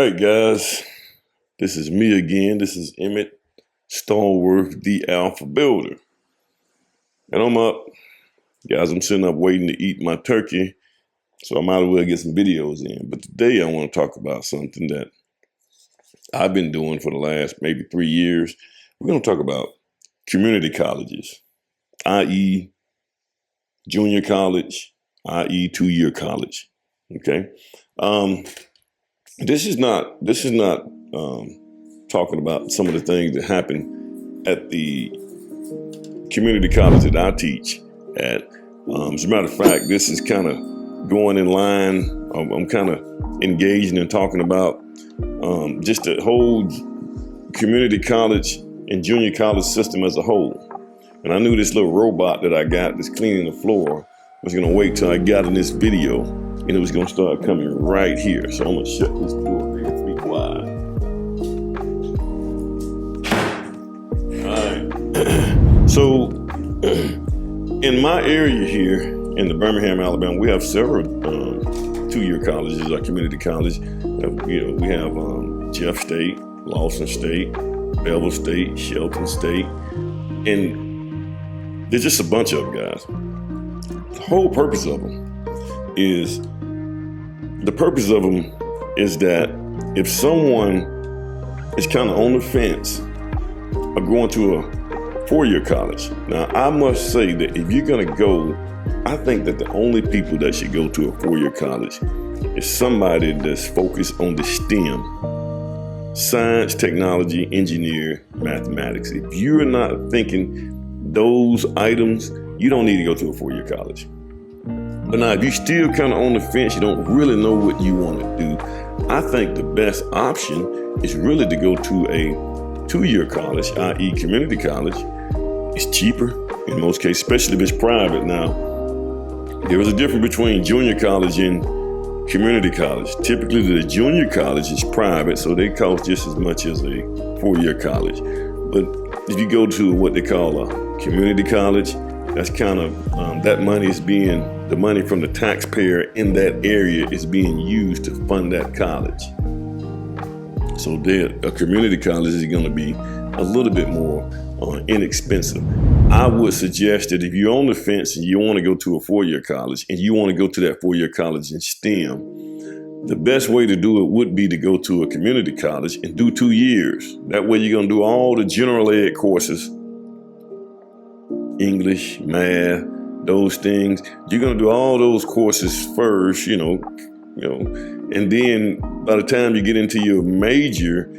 right, guys. This is me again. This is Emmett Stallworth, the Alpha Builder. And I'm up. Guys, I'm sitting up waiting to eat my turkey, so I might as well get some videos in. But today I want to talk about something that I've been doing for the last maybe 3 years. We're going to talk about community colleges, i.e. junior college, i.e. 2-year college. Okay? This is not talking about some of the things that happen at the community college that I teach at. As a matter of fact, this is kind of going in line. I'm kind of engaging and talking about just the whole community college and junior college system as a whole. And I knew this little robot that I got that's cleaning the floor was going to wait till I got in this video, and it was going to start coming right here. So I'm going to shut this door real quick wide. All right. So in my area here in the Birmingham, Alabama, we have several 2-year colleges or community college. We have Jeff State, Lawson State, Bevel State, Shelton State, and there's just a bunch of them, guys. The whole purpose of them is that if someone is kind of on the fence of going to a 4-year college. Now, I must say that if you're going to go, I think that the only people that should go to a 4-year college is somebody that's focused on the STEM, science, technology, engineer, mathematics. If you're not thinking those items, you don't need to go to a 4-year college. But now, if you're still kind of on the fence, you don't really know what you want to do, I think the best option is really to go to a 2-year college, i.e. community college. It's cheaper in most cases, especially if it's private. Now, there is a difference between junior college and community college. Typically, the junior college is private, so they cost just as much as a 4-year college. But if you go to what they call a community college, that's kind of, that money is the money from the taxpayer in that area is being used to fund that college. So a community college is going to be a little bit more inexpensive. I would suggest that if you're on the fence and you want to go to a 4-year college and you want to go to that 4-year college in STEM, the best way to do it would be to go to a community college and do 2 years. That way you're going to do all the general ed courses, English, math, those things. You're going to do all those courses first, and then by the time you get into your major,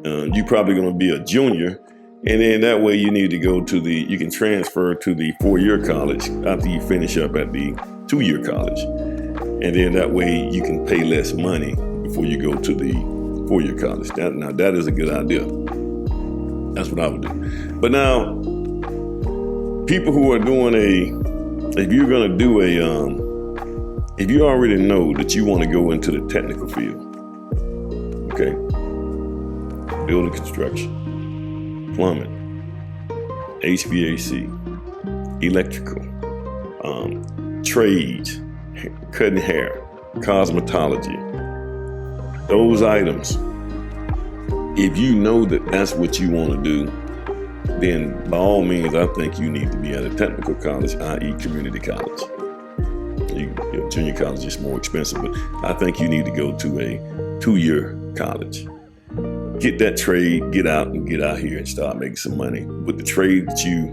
you're probably going to be a junior. And then that way you need to go you can transfer to the 4-year college after you finish up at the 2-year college. And then that way you can pay less money before you go to the 4-year college. That is a good idea. That's what I would do. But now, people who are doing if you're going to do if you already know that you want to go into the technical field, okay, building construction, plumbing, HVAC, electrical, trades, cutting hair, cosmetology, those items, if you know that that's what you want to do, then by all means, I think you need to be at a technical college, i.e. community college. Your junior college is more expensive, but I think you need to go to a 2-year college. Get that trade, get out here and start making some money with the trade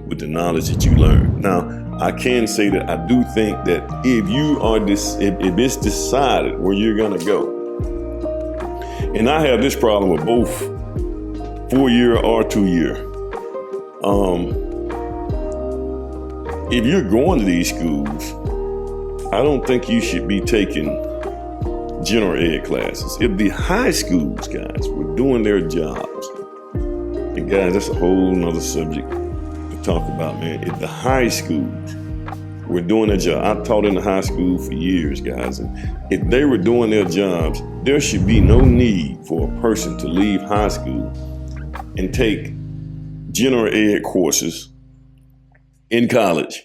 with the knowledge that you learn. Now, I can say that I do think that if it's decided where you're gonna go, and I have this problem with both 4-year or 2-year. If you're going to these schools, I don't think you should be taking general ed classes. If the high schools, guys, were doing their jobs, and guys, that's a whole nother subject to talk about, man. If the high schools were doing their job, I taught in the high school for years, guys, and if they were doing their jobs, there should be no need for a person to leave high school and take general ed courses in college.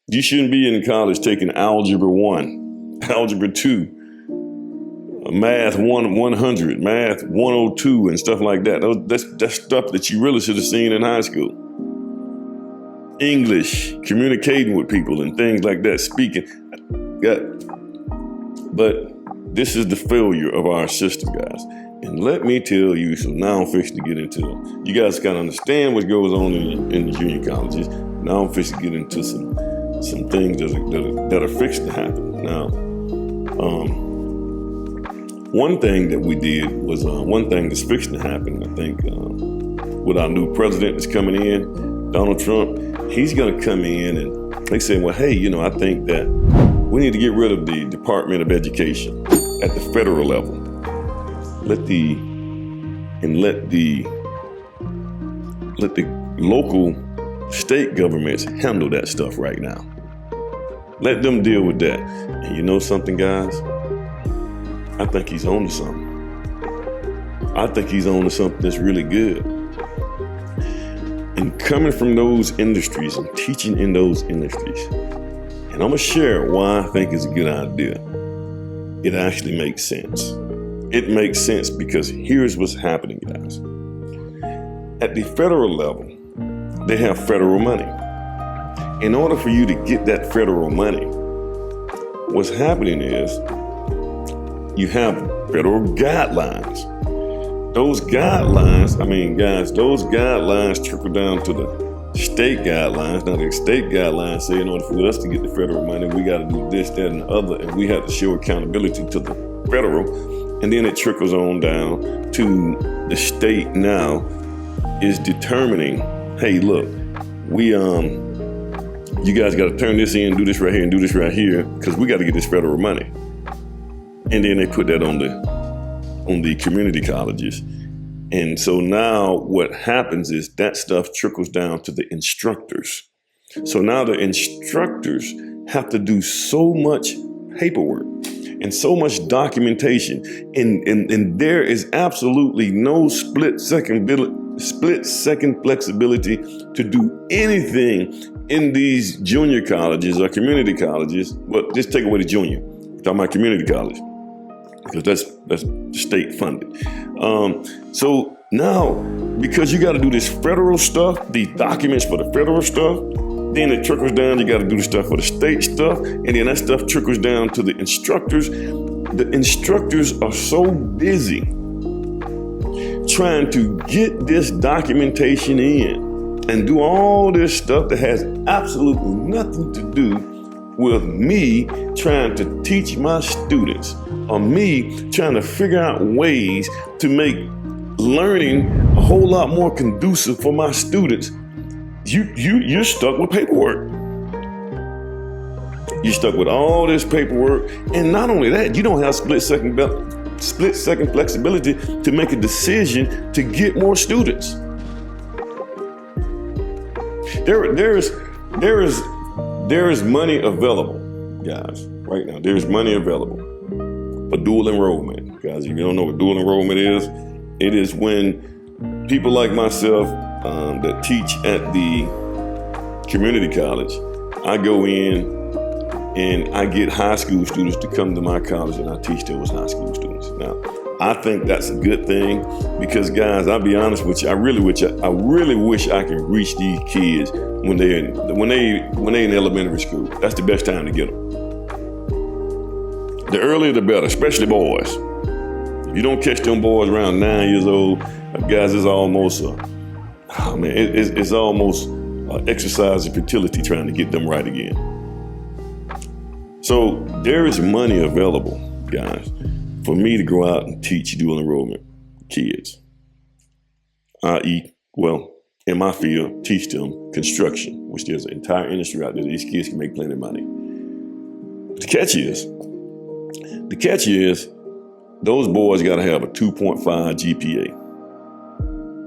You shouldn't be in college taking Algebra 1, Algebra 2, math 100, math 102, and stuff like that. That's stuff that you really should have seen in high school. English, communicating with people and things like that, speaking. But this is the failure of our system, guys. And let me tell you, so now I'm fixing to get into it. You guys kind of understand what goes on in the junior colleges. Now I'm fixing to get into some things that are fixing to happen. Now, one thing that we did was one thing that's fixing to happen, I think, with our new president that's coming in, Donald Trump. He's going to come in and they say, well, hey, I think that we need to get rid of the Department of Education at the federal level. Let the local state governments handle that stuff right now. Let them deal with that. And you know something, guys? I think he's on to something. I think he's on to something that's really good. And coming from those industries and teaching in those industries, and I'm going to share why I think it's a good idea. It actually makes sense. It makes sense because here's what's happening, guys. At the federal level, they have federal money. In order for you to get that federal money, what's happening is you have federal guidelines. Those guidelines, those guidelines trickle down to the state guidelines. Now, the state guidelines say in order for us to get the federal money, we got to do this, that, and the other, and we have to show accountability to the federal. And then it trickles on down to the state now is determining, hey, look, you guys got to turn this in, do this right here, and do this right here, because we got to get this federal money. And then they put that on the community colleges. And so now what happens is that stuff trickles down to the instructors. So now the instructors have to do so much paperwork and so much documentation. And there is absolutely no split second flexibility to do anything in these junior colleges or community colleges. Well, just take away the junior. I'm talking about community college, because that's state funded. So now, because you got to do this federal stuff, the documents for the federal stuff, then it trickles down, you got to do the stuff for the state stuff, and then that stuff trickles down to the instructors. The instructors are so busy trying to get this documentation in and do all this stuff that has absolutely nothing to do with me trying to teach my students, or me trying to figure out ways to make learning a whole lot more conducive for my students. You're stuck with paperwork. You're stuck with all this paperwork, and not only that, you don't have split second flexibility to make a decision to get more students. There is money available, guys, right now. There's money available for dual enrollment. Guys, if you don't know what dual enrollment is, it is when people like myself that teach at the community college, I go in and I get high school students to come to my college and I teach those high school students. Now, I think that's a good thing because, guys, I'll be honest with you, I really wish I could reach these kids when they in elementary school. That's the best time to get them. The earlier the better, especially boys. If you don't catch them boys around 9 years old, guys, it's almost it's almost exercise of fertility trying to get them right again. So there is money available, guys, for me to go out and teach dual enrollment kids, i.e., in my field, teach them construction, which there's an entire industry out there that these kids can make plenty of money. The catch is, those boys got to have a 2.5 GPA.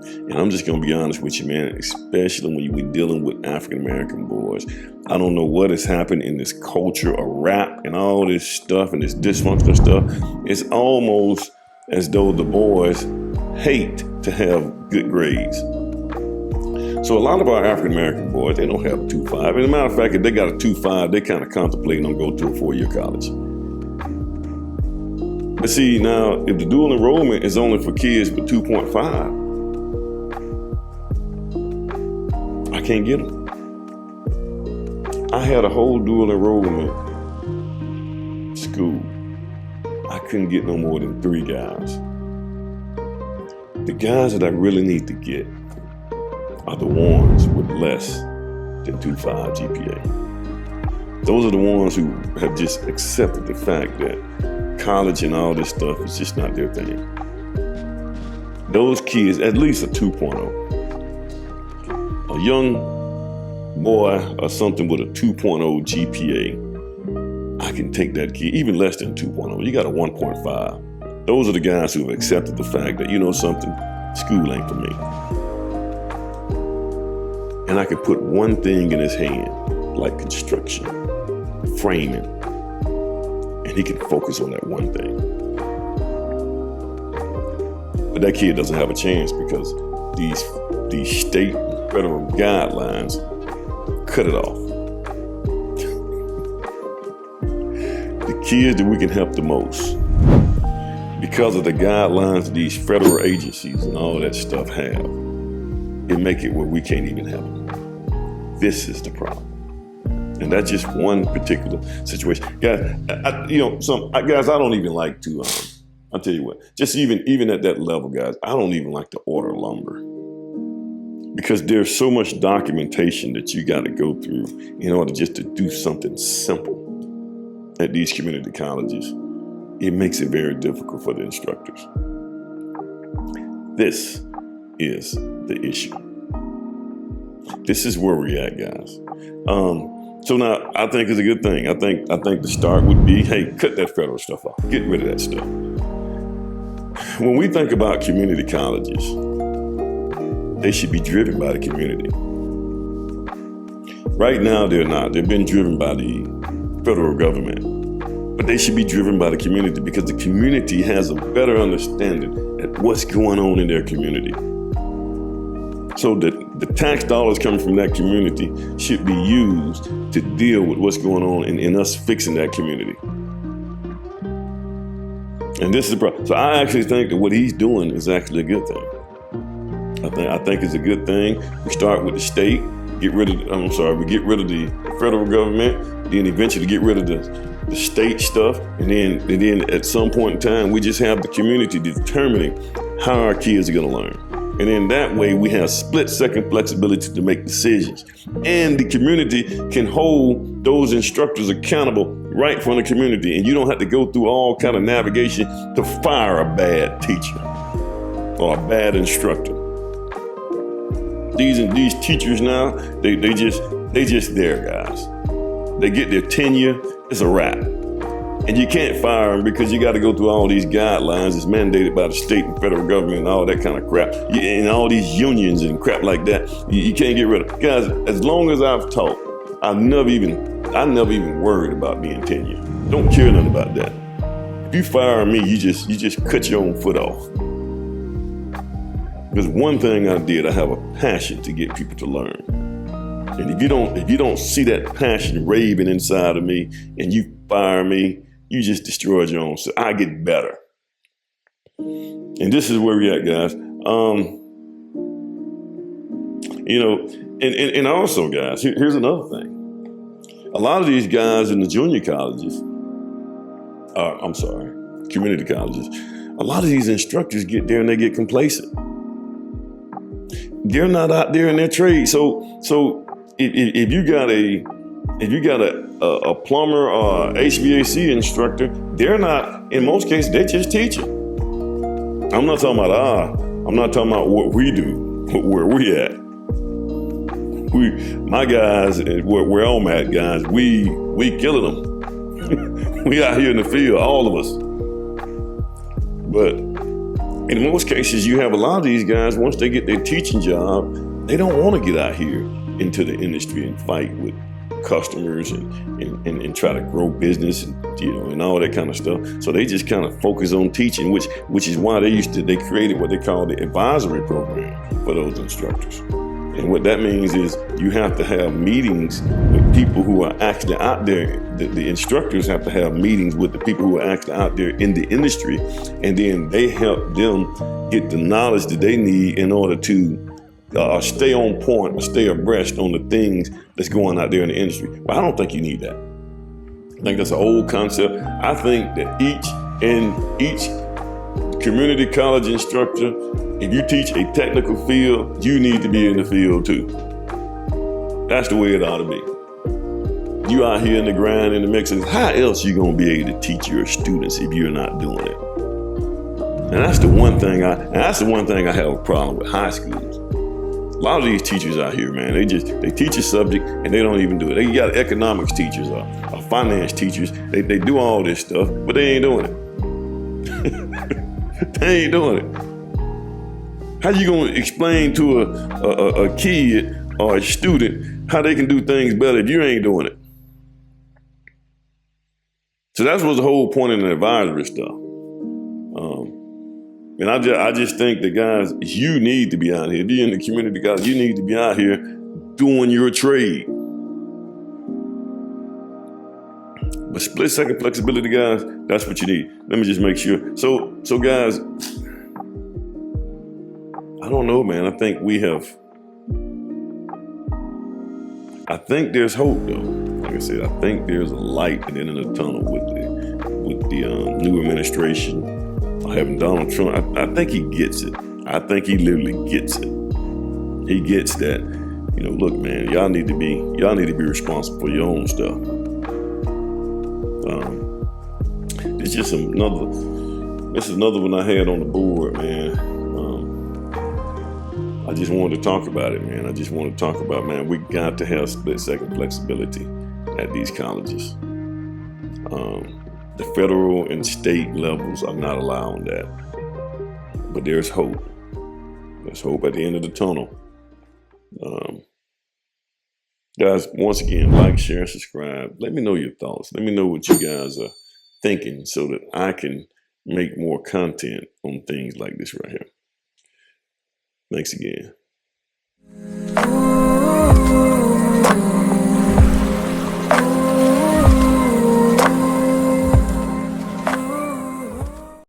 And I'm just going to be honest with you, man, especially when we're dealing with African-American boys. I don't know what has happened in this culture of rap and all this stuff and this dysfunctional stuff. It's almost as though the boys hate to have good grades. So a lot of our African-American boys, they don't have a 2.5. As a matter of fact, if they got a 2.5, they kind of contemplating on going to a 4-year college. But see, now, if the dual enrollment is only for kids with 2.5, I can't get them. I had a whole dual enrollment school. I couldn't get no more than 3 guys. The guys that I really need to get are the ones with less than 2.5 GPA. Those are the ones who have just accepted the fact that college and all this stuff is just not their thing. Those kids, at least a 2.0. A young boy or something with a 2.0 GPA, I can take that kid, even less than 2.0. You got a 1.5. Those are the guys who have accepted the fact that, you know something, school ain't for me. And I can put one thing in his hand, like construction, framing, and he can focus on that one thing. But that kid doesn't have a chance because these state and federal guidelines cut it off. The kids that we can help the most, because of the guidelines these federal agencies and all that stuff have, it make it where we can't even help them. This is the problem. And that's just one particular situation. Guys, guys, I don't even like to, I'll tell you what, just even at that level, guys, I don't even like to order lumber. Because there's so much documentation that you got to go through in order just to do something simple at these community colleges. It makes it very difficult for the instructors. This is the issue. This is where we're at, guys. So now I think it's a good thing. I think the start would be, hey, cut that federal stuff off. Get rid of that stuff. When we think about community colleges, they should be driven by the community. Right now, they're not. They've been driven by the federal government. But they should be driven by the community because the community has a better understanding at what's going on in their community. So that the tax dollars coming from that community should be used to deal with what's going on in us fixing that community. And this is the problem. So I actually think that what he's doing is actually a good thing. I think it's a good thing. We start with the state, we get rid of the federal government, then eventually get rid of the state stuff, and then at some point in time, we just have the community determining how our kids are gonna learn. And then that way we have split-second flexibility to make decisions. And the community can hold those instructors accountable right from the community, and you don't have to go through all kind of navigation to fire a bad teacher or a bad instructor. These teachers now, they just there, guys. They get their tenure, it's a wrap. And you can't fire them because you got to go through all these guidelines. It's mandated by the state and federal government and all that kind of crap. And all these unions and crap like that, you can't get rid of. Guys, as long as I've taught, I never even worried about being tenured. Don't care nothing about that. If you fire me, you just cut your own foot off. Because one thing I did, I have a passion to get people to learn. And if you don't see that passion raving inside of me and you fire me, you just destroyed your own self. I get better. And this is where we're at, guys. And also, guys, here's another thing. A lot of these guys in the junior colleges, community colleges, a lot of these instructors get there and they get complacent. They're not out there in their trade. So if you got a plumber or HVAC instructor, they're not, in most cases, they're just teaching. I'm not talking about what we do, where we at. My guys, where I'm at, guys, we killing them. We out here in the field, all of us. But in most cases, you have a lot of these guys, once they get their teaching job, they don't want to get out here into the industry and fight with customers and try to grow business and all that kind of stuff. So they just kind of focus on teaching, which is why they created what they call the advisory program for those instructors. And what that means is you have to have meetings with people who are actually out there. The instructors have to have meetings with the people who are actually out there in the industry, and then they help them get the knowledge that they need in order to stay on point or stay abreast on the things that's going out there in the industry. Well, I don't think you need that. I think that's an old concept. I think that each community college instructor, if you teach a technical field, you need to be in the field too. That's the way it ought to be. You out here in the grind, in the mixes, how else you gonna be able to teach your students if you're not doing it? And that's the one thing I have a problem with high schools. A lot of these teachers out here, man, they teach a subject and they don't even do it. They got economics teachers or finance teachers. They do all this stuff, but they ain't doing it. They ain't doing it. How you gonna explain to a kid or a student how they can do things better if you ain't doing it? So that's what's the whole point in the advisory stuff. And I just think that, guys, you need to be out here. If you're in the community college, you need to be out here doing your trade. But split second flexibility, guys, that's what you need. Let me just make sure. So guys, I don't know, man. I think there's hope, though. Like I said, I think there's a light at the end of the tunnel with the new administration. Having Donald Trump, I think he gets it. I think he literally gets it. He gets that, look, man, y'all need to be responsible for your own stuff. This is another one I had on the board, man. I just wanted to talk about it, man. I just want to talk about, man, we got to have split second flexibility at these colleges. The federal and state levels are not allowing that. But there's hope. There's hope at the end of the tunnel. Guys, once again, like, share, and subscribe. Let me know your thoughts. Let me know what you guys are thinking so that I can make more content on things like this right here. Thanks again.